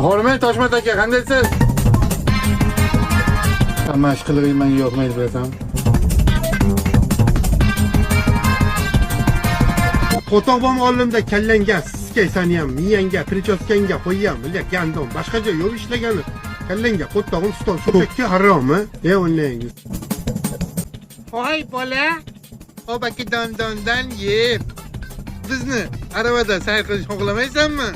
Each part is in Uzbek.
Hurmat Toshmat aka, qandaysiz? Mashqilligim yo'qmi desam. Qo'tog'im olimda kallangga, siskaysan ham, miyangga, prichoskangga qo'ygan, bilak gandon, boshqacha yo'q ishlagani. Kallangga qo'tog'im stol so'kakka harommi? O'ynayingiz. Voy bola, obaki dondondan yeb. Bizni aravada sayr qilish xohlamaysanmi?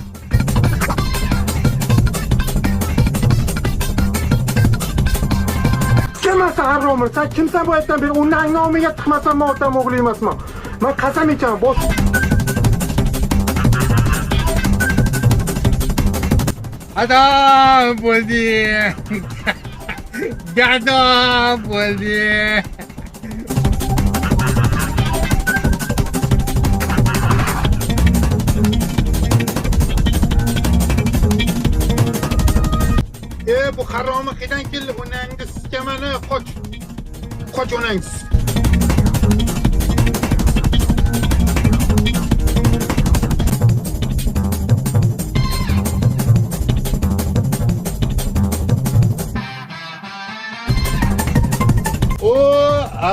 Kimasa harommi? Sen kimsan bu yerdan beri uning nomiga chiqmasan, men otam o'g'li emasman. Men qasam ichaman, bosh. Adam bo'ldi. Gado bo'ldi. Bu haromi qiydan keldi, onangni skamani qoch. Qoch onangiz.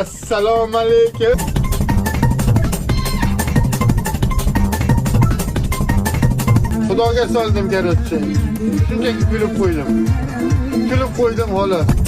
Assalomu alaykum. Xudoga soldim garchi. Shunchaki kulib qo'ydim. Kulib qo'ydim xolos.